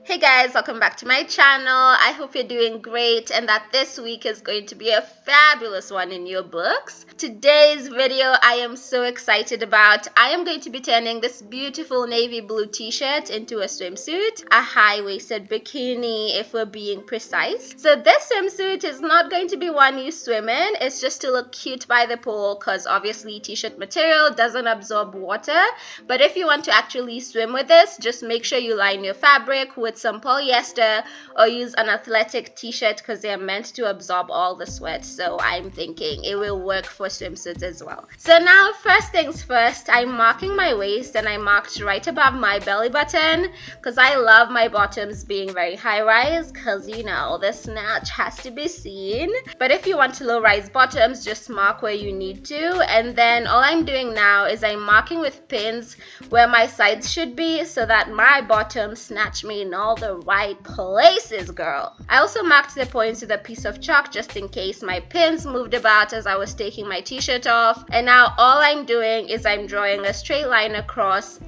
Hey guys, welcome back to my channel. I hope you're doing great and that this week is going to be a fabulous one in your books. Today's video I am so excited about. I am going to be turning this beautiful navy blue t-shirt into a swimsuit, a high-waisted bikini if we're being precise. So this swimsuit is not going to be one you swim in, it's just to look cute by the pool because obviously t-shirt material doesn't absorb water. But if you want to actually swim with this, just make sure you line your fabric with some polyester or use an athletic t-shirt because they're meant to absorb all the sweat. So I'm thinking it will work for swimsuits as well. So now first things first, I'm marking my waist and I marked right above my belly button because I love my bottoms being very high rise because you know the snatch has to be seen. But if you want to low rise bottoms, just mark where you need to, and then all I'm doing now is I'm marking with pins where my sides should be so that my bottoms snatch me in all the right places, girl. I also marked the points with a piece of chalk just in case my pins moved about as I was taking my t-shirt off. And now all I'm doing is I'm drawing a straight line across.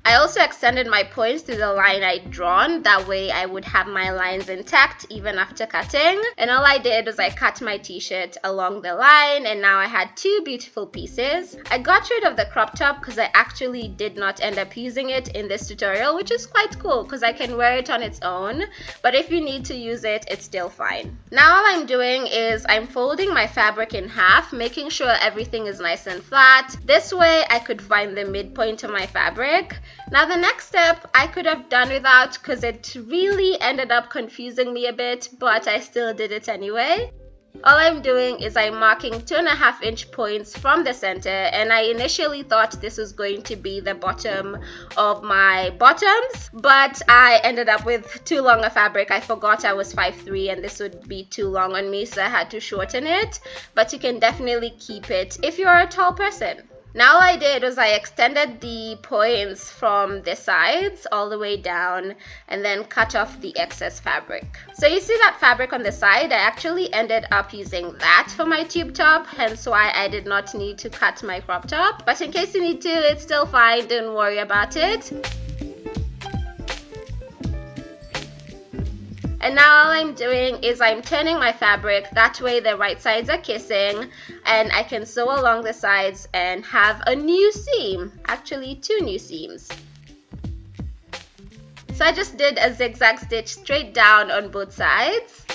I also extended my points to the line I'd drawn, that way I would have my lines intact even after cutting. And all I did was I cut my t-shirt along the line and now I had two beautiful pieces. I got rid of the crop top because I actually did not end up using it in this tutorial, which is quite cool because I can wear it on its own, but if you need to use it, it's still fine. Now all I'm doing is I'm folding my fabric in half, making sure everything is nice and flat. This way I could find the midpoint of my fabric. Now the next step I could have done without because it really ended up confusing me a bit, but I still did it anyway. All I'm doing is I'm marking 2.5 inch points from the center, and I initially thought this was going to be the bottom of my bottoms, but I ended up with too long a fabric. I forgot I was 5'3" and this would be too long on me, so I had to shorten it, but you can definitely keep it if you're a tall person. Now all I did was I extended the points from the sides all the way down and then cut off the excess fabric. So you see that fabric on the side, I actually ended up using that for my tube top, hence why I did not need to cut my crop top. But in case you need to, it's still fine, don't worry about it. And now all I'm doing is I'm turning my fabric, that way the right sides are kissing and I can sew along the sides and have a new seam, actually two new seams. So I just did a zigzag stitch straight down on both sides.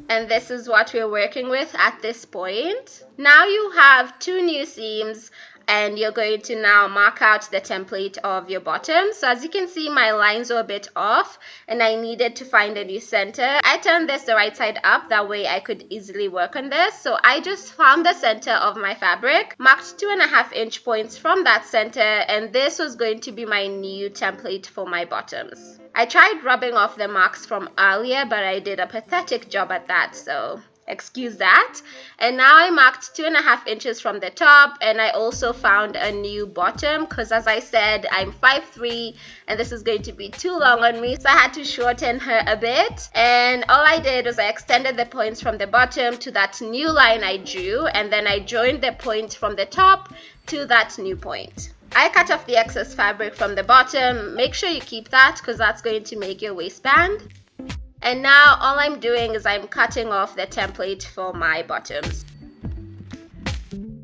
And this is what we're working with at this point. Now you have two new seams and you're going to now mark out the template of your bottom. So as you can see, my lines are a bit off and I needed to find a new center. I turned this the right side up, that way I could easily work on this. So I just found the center of my fabric, marked 2.5 inch points from that center, and this was going to be my new template for my bottoms. I tried rubbing off the marks from earlier, but I did a pathetic job at that, so excuse that. And now I marked 2.5 inches from the top, and I also found a new bottom because as I said, I'm 5'3" and this is going to be too long on me, so I had to shorten her a bit. And all I did was I extended the points from the bottom to that new line I drew, and then I joined the point from the top to that new point. I cut off the excess fabric from the bottom. Make sure you keep that because that's going to make your waistband. And now all I'm doing is I'm cutting off the template for my bottoms.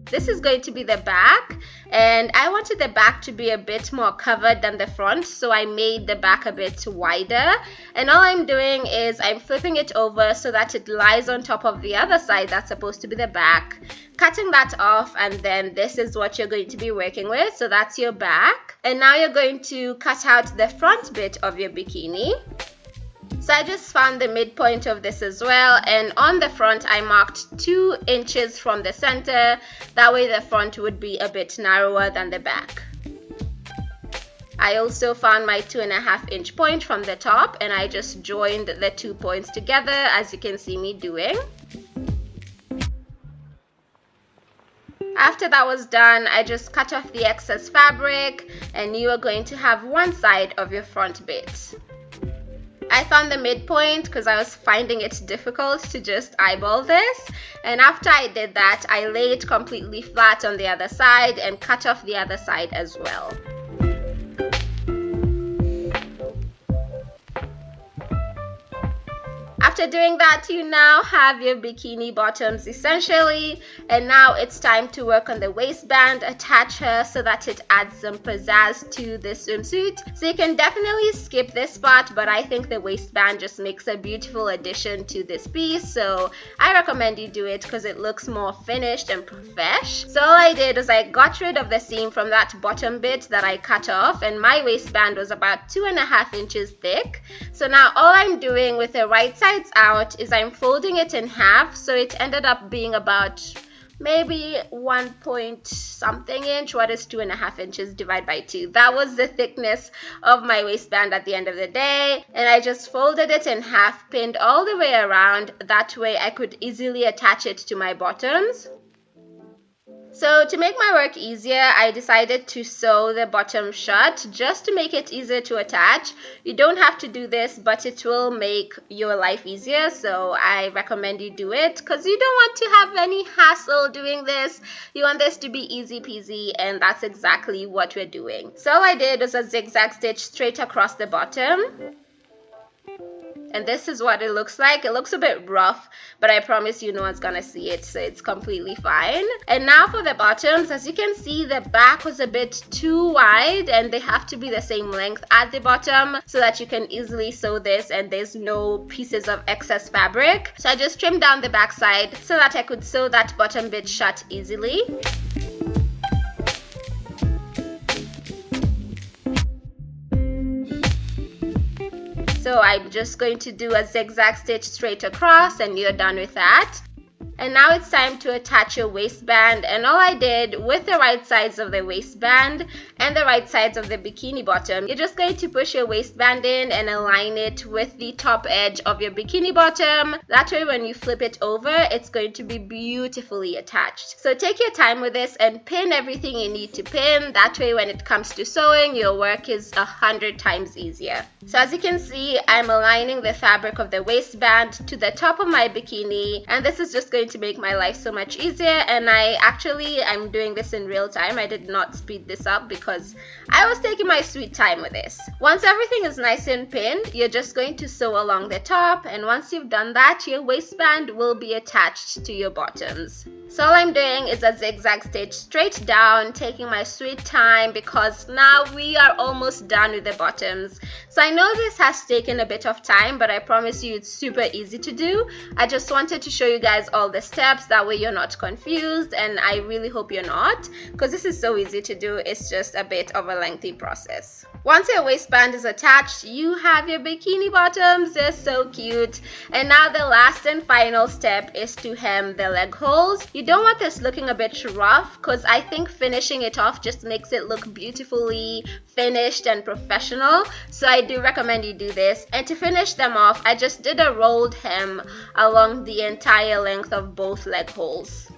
This is going to be the back, and I wanted the back to be a bit more covered than the front, so I made the back a bit wider. And all I'm doing is I'm flipping it over so that it lies on top of the other side that's supposed to be the back, cutting that off, and then this is what you're going to be working with. So that's your back. And now you're going to cut out the front bit of your bikini. So I just found the midpoint of this as well, and on the front I marked 2 inches from the center, that way the front would be a bit narrower than the back. I also found my 2.5 inch point from the top and I just joined the 2 points together as you can see me doing. After that was done, I just cut off the excess fabric and you are going to have one side of your front bit. I found the midpoint because I was finding it difficult to just eyeball this. And after I did that, I lay it completely flat on the other side and cut off the other side as well. After doing that, you now have your bikini bottoms essentially, and now it's time to work on the waistband, attach her so that it adds some pizzazz to the swimsuit. So you can definitely skip this part, but I think the waistband just makes a beautiful addition to this piece, so I recommend you do it because it looks more finished and profesh. So all I did is I got rid of the seam from that bottom bit that I cut off, and my waistband was about 2.5 inches thick. So now all I'm doing with the right side out is I'm folding it in half, so it ended up being about maybe 1 point something inch. What is 2.5 inches divided by 2? That was the thickness of my waistband at the end of the day, and I just folded it in half, pinned all the way around. That way I could easily attach it to my bottoms. So to make my work easier, I decided to sew the bottom shut just to make it easier to attach. You don't have to do this, but it will make your life easier, so I recommend you do it because you don't want to have any hassle doing this. You want this to be easy peasy, and that's exactly what we're doing. So all I did was a zigzag stitch straight across the bottom. And this is what it looks like. It looks a bit rough, but I promise you no one's gonna see it, so it's completely fine. And now for the bottoms, as you can see, the back was a bit too wide and they have to be the same length at the bottom so that you can easily sew this and there's no pieces of excess fabric. So I just trimmed down the back side so that I could sew that bottom bit shut easily. So I'm just going to do a zigzag stitch straight across and you're done with that. And now it's time to attach your waistband, and all I did with the right sides of the waistband and the right sides of the bikini bottom, you're just going to push your waistband in and align it with the top edge of your bikini bottom. That way when you flip it over, it's going to be beautifully attached. So take your time with this and pin everything you need to pin. That way when it comes to sewing, your work is 100 times easier. So as you can see, I'm aligning the fabric of the waistband to the top of my bikini, and this is just going to make my life so much easier. And I'm doing this in real time. I did not speed this up because I was taking my sweet time with this. Once everything is nice and pinned, you're just going to sew along the top, and once you've done that, your waistband will be attached to your bottoms. So all I'm doing is a zigzag stitch straight down, taking my sweet time because now we are almost done with the bottoms. So I know this has taken a bit of time, but I promise you it's super easy to do. I just wanted to show you guys all the steps, that way you're not confused, and I really hope you're not, because this is so easy to do. It's just a bit of a lengthy process. Once your waistband is attached, you have your bikini bottoms. They're so cute. And now the last and final step is to hem the leg holes. You don't want this looking a bit rough because I think finishing it off just makes it look beautifully finished and professional. So I do recommend you do this. And to finish them off, I just did a rolled hem along the entire length of both leg holes.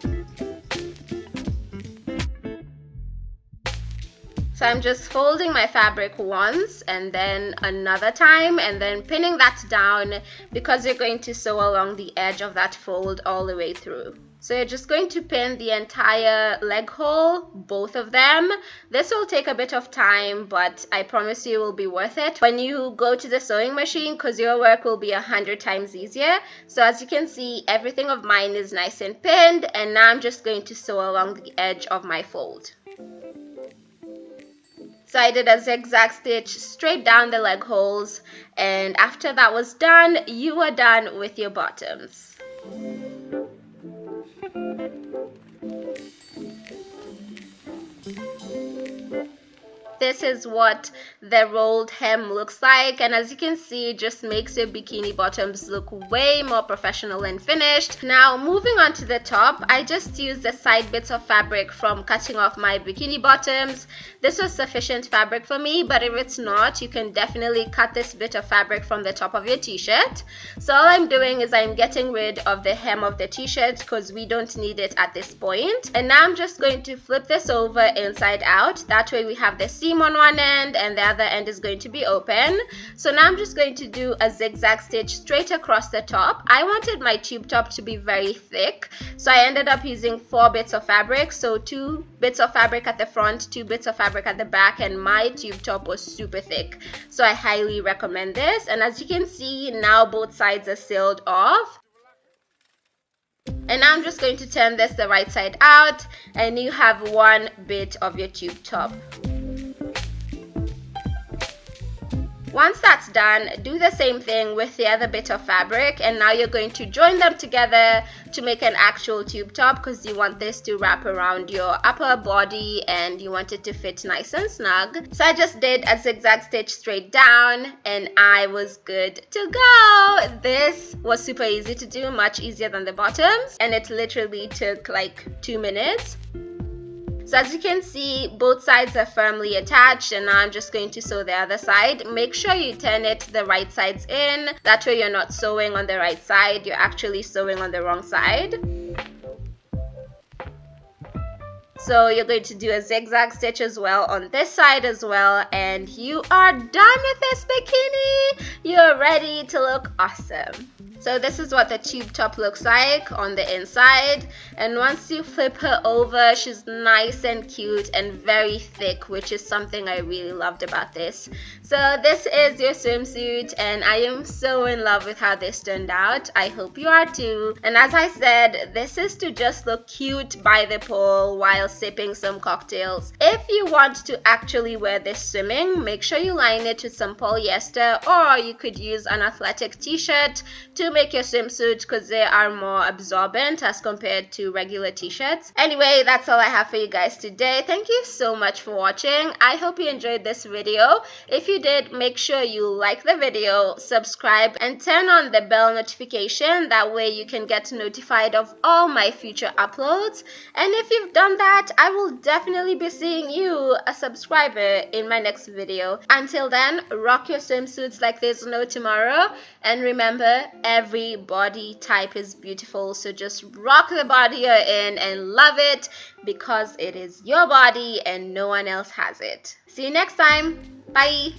So I'm just folding my fabric once and then another time and then pinning that down because you're going to sew along the edge of that fold all the way through. So you're just going to pin the entire leg hole, both of them. This will take a bit of time, but I promise you it will be worth it when you go to the sewing machine because your work will be 100 times easier. So as you can see, everything of mine is nice and pinned, and now I'm just going to sew along the edge of my fold. So I did a zigzag stitch straight down the leg holes, and after that was done, you are done with your bottoms. This is what the rolled hem looks like, and as you can see, it just makes your bikini bottoms look way more professional and finished. Now moving on to the top, I just used the side bits of fabric from cutting off my bikini bottoms. This was sufficient fabric for me, but if it's not, you can definitely cut this bit of fabric from the top of your t-shirt. So all I'm doing is I'm getting rid of the hem of the t-shirt because we don't need it at this point. And now I'm just going to flip this over inside out. That way we have the seam seam on one end and the other end is going to be open. So now I'm just going to do a zigzag stitch straight across the top. I wanted my tube top to be very thick, so I ended up using 4 bits of fabric, so 2 bits of fabric at the front, 2 bits of fabric at the back, and my tube top was super thick, so I highly recommend this. And as you can see, now both sides are sealed off. And now I'm just going to turn this the right side out, and you have 1 bit of your tube top. Once that's done, do the same thing with the other bit of fabric, and now you're going to join them together to make an actual tube top, because you want this to wrap around your upper body and you want it to fit nice and snug. So I just did a zigzag stitch straight down and I was good to go. This was super easy to do, much easier than the bottoms, and it literally took like 2 minutes. So as you can see, both sides are firmly attached, and now I'm just going to sew the other side. Make sure you turn it the right sides in. That way you're not sewing on the right side, you're actually sewing on the wrong side. So you're going to do a zigzag stitch as well on this side as well, and you are done with this bikini. You're ready to look awesome. So this is what the tube top looks like on the inside, and once you flip her over, she's nice and cute and very thick, which is something I really loved about this. So this is your swimsuit, and I am so in love with how this turned out. I hope you are too. And as I said, this is to just look cute by the pool while sipping some cocktails. If you want to actually wear this swimming, make sure you line it with some polyester, or you could use an athletic t-shirt to make your swimsuit, because they are more absorbent as compared to regular t-shirts. Anyway, that's all I have for you guys today. Thank you so much for watching. I hope you enjoyed this video. If you did, make sure you like the video, subscribe, and turn on the bell notification. That way you can get notified of all my future uploads. And if you've done that, I will definitely be seeing you, a subscriber, in my next video. Until then, rock your swimsuits like there's no tomorrow, and remember, every body type is beautiful, so just rock the body you're in and love it, because it is your body and no one else has it. See you next time. Bye.